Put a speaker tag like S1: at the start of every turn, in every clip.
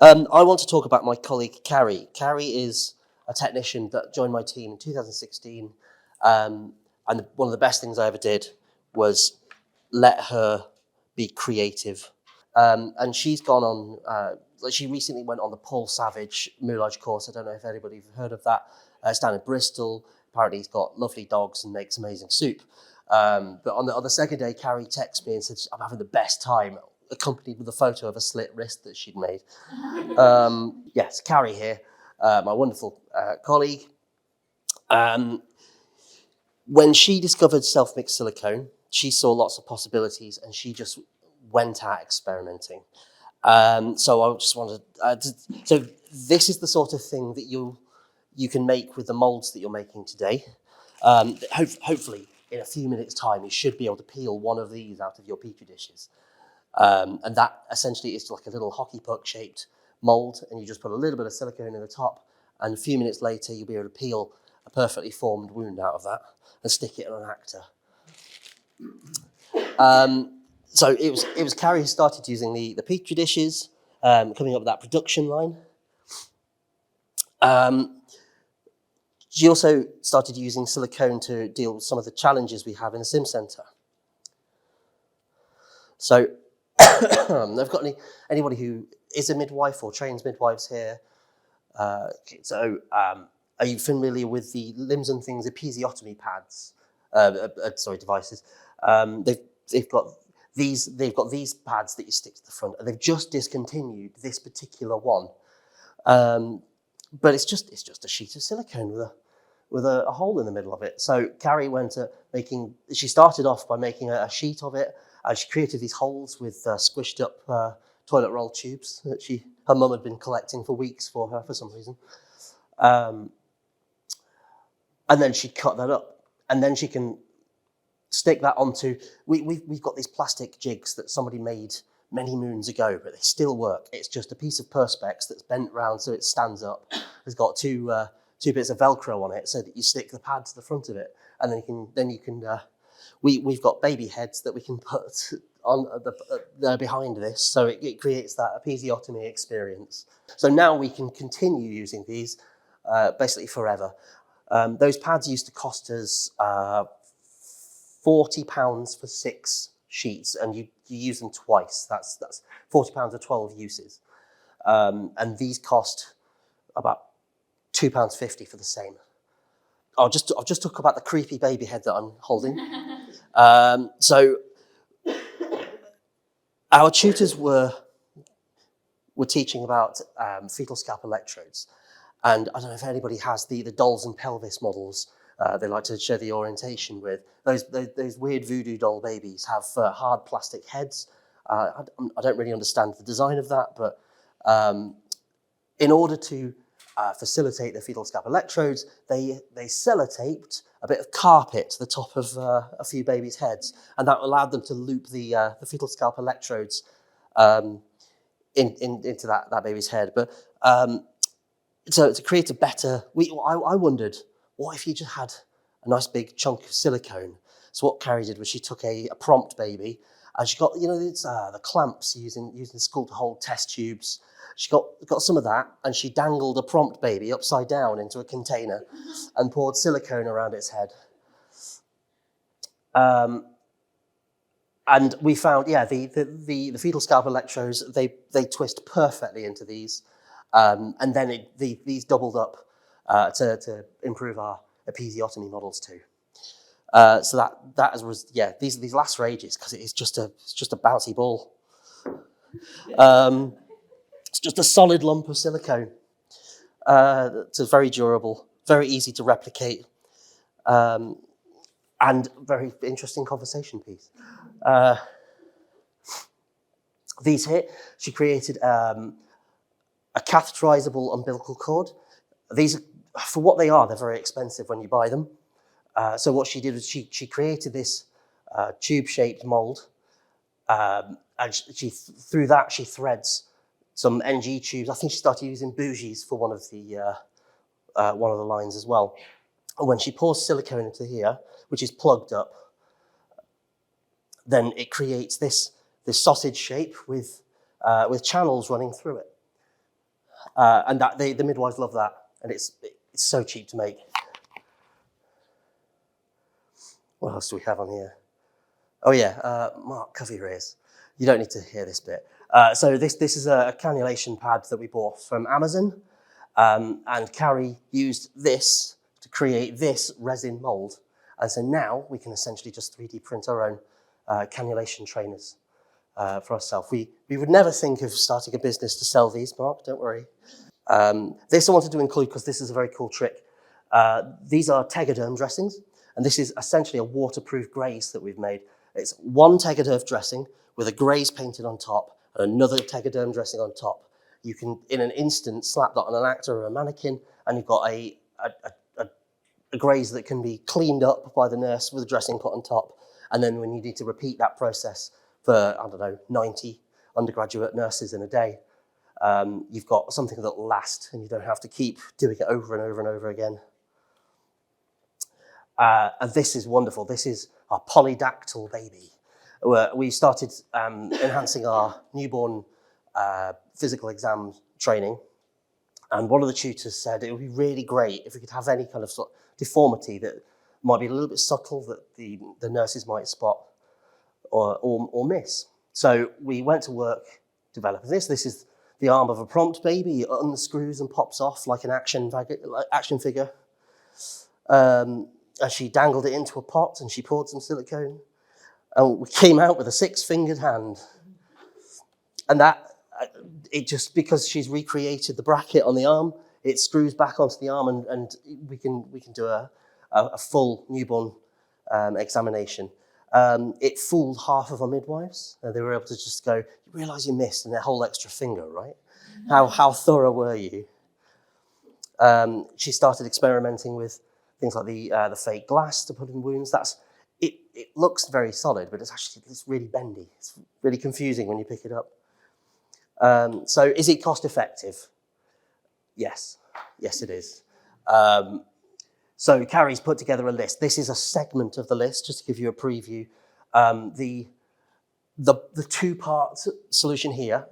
S1: I want to talk about my colleague, Carrie. Carrie is a technician that joined my team in 2016. And one of the best things I ever did was let her be creative. And she's gone on, she recently went on the Paul Savage moulage course. I don't know if anybody's heard of that. It's down in Bristol. Apparently he's got lovely dogs and makes amazing soup. But on the second day, Carrie texted me and said, I'm having the best time, accompanied with a photo of a slit wrist that she'd made. Yes, Carrie here, my wonderful colleague. When she discovered self-mixed silicone, she saw lots of possibilities and she just went out experimenting. So I just wanted, so this is the sort of thing that you can make with the molds that you're making today. Hopefully, in a few minutes' time, you should be able to peel one of these out of your petri dishes. And that essentially is like a little hockey puck shaped mold, and you just put a little bit of silicone in the top, and a few minutes later, you'll be able to peel a perfectly formed wound out of that and stick it on an actor. So it was Carrie who started using the petri dishes, coming up with that production line. She also started using silicone to deal with some of the challenges we have in the sim centre. So I've got anybody who is a midwife or trains midwives here. Are you familiar with the Limbs and Things episiotomy pads? Devices. They've got these pads that you stick to the front, and they've just discontinued this particular one. But it's just a sheet of silicone with a hole in the middle of it. So Carrie she started off by making a sheet of it, and she created these holes with squished up toilet roll tubes that her mum had been collecting for weeks for her for some reason. And then she cut that up, and then she can stick that onto. We've got these plastic jigs that somebody made many moons ago, but they still work. It's just a piece of Perspex that's bent round so it stands up. It's got two bits of Velcro on it so that you stick the pad to the front of it, and then you can. We've got baby heads that we can put on behind this, so it creates that episiotomy experience. So now we can continue using these basically forever. Those pads used to cost us £40 for 6 sheets, and you use them twice. That's £40 or 12 uses. And these cost about £2.50 for the same. I'll just talk about the creepy baby head that I'm holding. So our tutors were teaching about fetal scalp electrodes. And I don't know if anybody has the dolls and pelvis models they like to show the orientation with. Those weird voodoo doll babies have hard plastic heads. I don't really understand the design of that, but in order to facilitate the fetal scalp electrodes, they sellotaped a bit of carpet to the top of a few babies' heads, and that allowed them to loop the fetal scalp electrodes into that baby's head. But so to create a better, I wondered, what if you just had a nice big chunk of silicone? So what Carrie did was she took a prompt baby, and she got, it's the clamps used in school to hold test tubes. She got some of that, and she dangled a prompt baby upside down into a container and poured silicone around its head. And we found, the fetal scalp electrodes, they twist perfectly into these. And then these doubled up to improve our episiotomy models too. So these last for ages because it's just a bouncy ball. It's just a solid lump of silicone. It's very durable, very easy to replicate, and very interesting conversation piece. These here, she created a catheterizable umbilical cord. These, for what they are, they're very expensive when you buy them. So what she did was she created this tube-shaped mold, and through that she threads some NG tubes. I think she started using bougies for one of the lines as well. And when she pours silicone into here, which is plugged up, then it creates this sausage shape with channels running through it. And that the midwives love that, and it's so cheap to make. What else do we have on here? Oh yeah, Mark, cover your ears. You don't need to hear this bit. So this is a cannulation pad that we bought from Amazon, and Carrie used this to create this resin mold. And so now we can essentially just 3D print our own cannulation trainers for ourselves. We would never think of starting a business to sell these, Mark, don't worry. This I wanted to include because this is a very cool trick. These are Tegaderm dressings, and this is essentially a waterproof glaze that we've made. It's one Tegaderm dressing with a glaze painted on top and another Tegaderm dressing on top. You can, in an instant, slap that on an actor or a mannequin, and you've got a glaze that can be cleaned up by the nurse with a dressing put on top. And then when you need to repeat that process for, I don't know, 90 undergraduate nurses in a day, you've got something that will last, and you don't have to keep doing it over and over and over again. And this is wonderful. This is our polydactyl baby. We started enhancing our newborn physical exam training. And one of the tutors said it would be really great if we could have any kind of sort of deformity that might be a little bit subtle that the nurses might spot or miss. So we went to work developing this. This is the arm of a prompt baby. It unscrews and pops off like an action figure. And she dangled it into a pot and she poured some silicone. And we came out with a 6-fingered hand. And that, it just, because she's recreated the bracket on the arm, it screws back onto the arm, and we can do a full newborn examination. It fooled half of our midwives. They were able to just go, you realise you missed, and a whole extra finger, right? How thorough were you? She started experimenting with things like the fake glass to put in wounds. It looks very solid, but it's really bendy. It's really confusing when you pick it up. So is it cost effective? Yes, it is. So Carrie's put together a list. This is a segment of the list, just to give you a preview. The 2-part solution here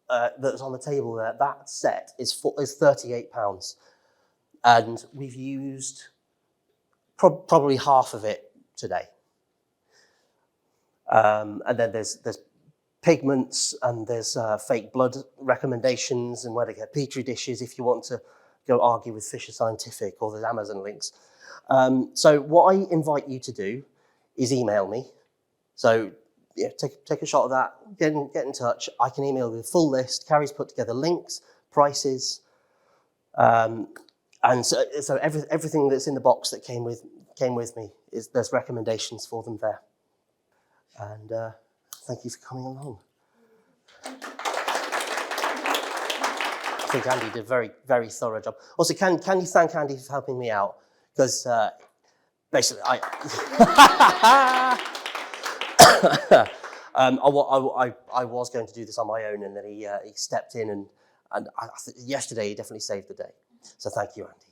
S1: that's on the table there, that set is £38. And we've used probably half of it today. And then there's pigments, and there's fake blood recommendations, and where to get petri dishes if you want to go argue with Fisher Scientific or the Amazon links. So what I invite you to do is email me. So yeah, take a shot of that, get in touch. I can email you the full list. Carrie's put together links, prices, and so everything that's in the box that came with me, there's recommendations for them there. And thank you for coming along. I think Andy did a very, very thorough job. Also, can you thank Andy for helping me out? Because basically, I was going to do this on my own, and then he stepped in, and yesterday he definitely saved the day. So thank you, Andy.